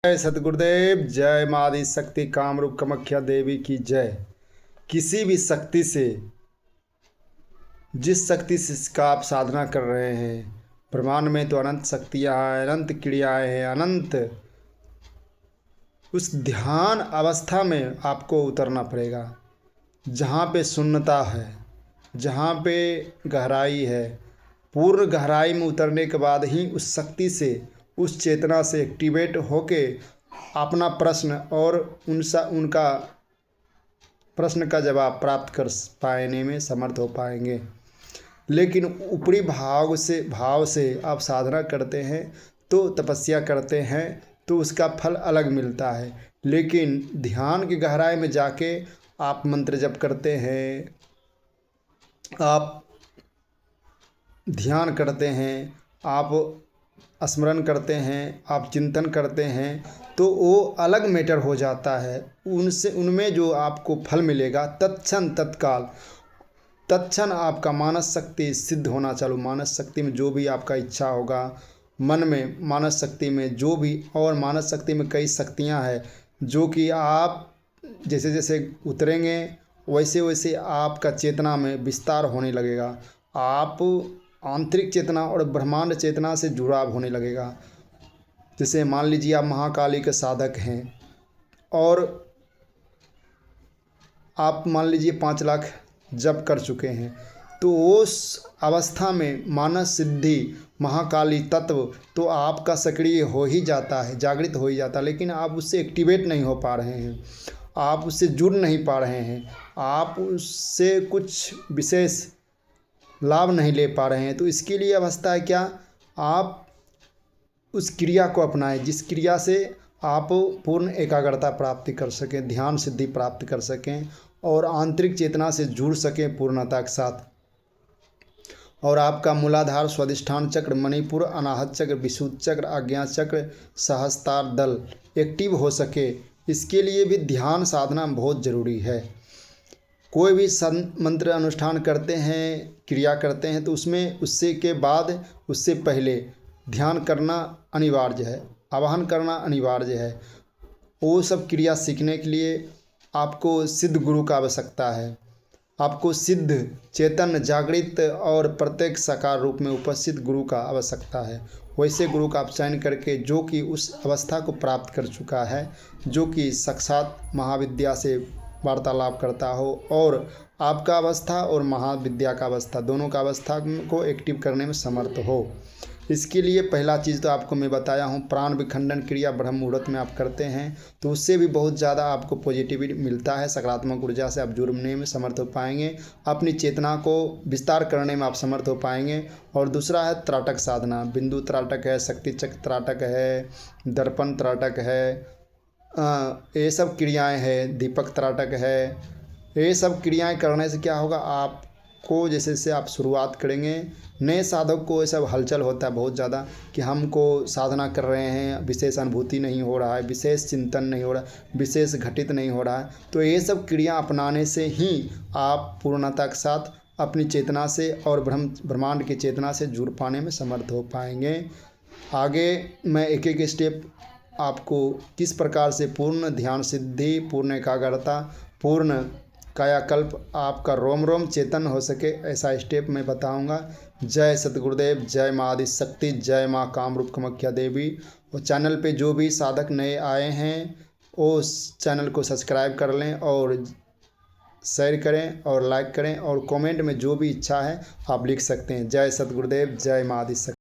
जय सतगुरुदेव, जय माँ आदि शक्ति कामरूप कामाख्या देवी की जय। किसी भी शक्ति से, जिस शक्ति से का आप साधना कर रहे हैं, ब्रह्मांड में तो अनंत शक्तियाँ हैं, अनंत क्रियाएँ हैं, अनंत, उस ध्यान अवस्था में आपको उतरना पड़ेगा जहाँ पे शून्यता है, जहाँ पे गहराई है। पूर्ण गहराई में उतरने के बाद ही उस शक्ति से, उस चेतना से एक्टिवेट होके अपना प्रश्न और उनका प्रश्न का जवाब प्राप्त कर पाने में समर्थ हो पाएंगे। लेकिन ऊपरी भाव से आप साधना करते हैं, तो तपस्या करते हैं, तो उसका फल अलग मिलता है। लेकिन ध्यान की गहराई में जाके आप मंत्र जप करते हैं, आप ध्यान करते हैं, आप स्मरण करते हैं, आप चिंतन करते हैं, तो वो अलग मैटर हो जाता है। उनमें जो आपको फल मिलेगा तत्क्षण आपका मानस शक्ति सिद्ध होना चालू। मानस शक्ति में जो भी आपका इच्छा होगा, मन में मानस शक्ति में जो भी, और मानस शक्ति में कई शक्तियां हैं जो कि आप जैसे जैसे उतरेंगे वैसे वैसे आपका चेतना में विस्तार होने लगेगा। आप आंतरिक चेतना और ब्रह्मांड चेतना से जुड़ाव होने लगेगा। जैसे मान लीजिए आप महाकाली के साधक हैं और आप मान लीजिए 5 लाख जप कर चुके हैं, तो उस अवस्था में मानस सिद्धि महाकाली तत्व तो आपका सक्रिय हो ही जाता है, जागृत हो ही जाता है। लेकिन आप उससे एक्टिवेट नहीं हो पा रहे हैं, आप उससे जुड़ नहीं पा रहे हैं, आप उससे कुछ विशेष लाभ नहीं ले पा रहे हैं। तो इसके लिए अवस्था है क्या, आप उस क्रिया को अपनाएं जिस क्रिया से आप पूर्ण एकाग्रता प्राप्ति कर सकें, ध्यान सिद्धि प्राप्त कर सकें और आंतरिक चेतना से जुड़ सकें पूर्णता के साथ। और आपका मूलाधार, स्वादिष्ठान चक्र, मणिपुर, अनाहत चक्र, विशुद्ध चक्र, आज्ञा चक्र, सहस्त्रार दल एक्टिव हो सके, इसके लिए भी ध्यान साधना बहुत ज़रूरी है। कोई भी मंत्र अनुष्ठान करते हैं, क्रिया करते हैं, तो उसमें उससे के बाद, उससे पहले ध्यान करना अनिवार्य है, आवाहन करना अनिवार्य है। वो सब क्रिया सीखने के लिए आपको सिद्ध गुरु का आवश्यकता है। आपको सिद्ध, चेतन, जागृत और प्रत्येक साकार रूप में उपस्थित गुरु का आवश्यकता है। वैसे गुरु का आप चयन करके, जो कि उस अवस्था को प्राप्त कर चुका है, जो कि साक्षात महाविद्या से वार्तालाप करता हो और आपका अवस्था और महाविद्या का अवस्था, दोनों का अवस्था को एक्टिव करने में समर्थ हो। इसके लिए पहला चीज़ तो आपको मैं बताया हूँ, प्राण विखंडन क्रिया ब्रह्म मुहूर्त में आप करते हैं, तो उससे भी बहुत ज़्यादा आपको पॉजिटिविटी मिलता है, सकारात्मक ऊर्जा से आप जुड़ने में समर्थ हो पाएंगे, अपनी चेतना को विस्तार करने में आप समर्थ हो पाएंगे। और दूसरा है त्राटक साधना। बिंदु त्राटक है, शक्ति चक्र त्राटक है, दर्पण त्राटक है, ये सब क्रियाएं हैं, दीपक त्राटक है। ये सब क्रियाएं करने से क्या होगा, आपको जैसे से आप शुरुआत करेंगे, नए साधक को ये सब हलचल होता है बहुत ज़्यादा कि हमको साधना कर रहे हैं, विशेष अनुभूति नहीं हो रहा है, विशेष चिंतन नहीं हो रहा है, विशेष घटित नहीं हो रहा है। तो ये सब क्रिया अपनाने से ही आप पूर्णता के साथ अपनी चेतना से और ब्रह्मांड की चेतना से जुड़ पाने में समर्थ हो पाएंगे। आगे मैं एक एक स्टेप आपको किस प्रकार से पूर्ण ध्यान सिद्धि, पूर्ण एकाग्रता, पूर्ण कायाकल्प, आपका रोम रोम चेतन हो सके, ऐसा स्टेप मैं बताऊंगा। जय सतगुरुदेव, जय माँ आदि शक्ति, जय माँ कामरूप कामाख्या देवी। और चैनल पे जो भी साधक नए आए हैं वो चैनल को सब्सक्राइब कर लें और शेयर करें और लाइक करें, और कमेंट में जो भी इच्छा है आप लिख सकते हैं। जय सतगुरुदेव, जय माँ आदि शक्ति।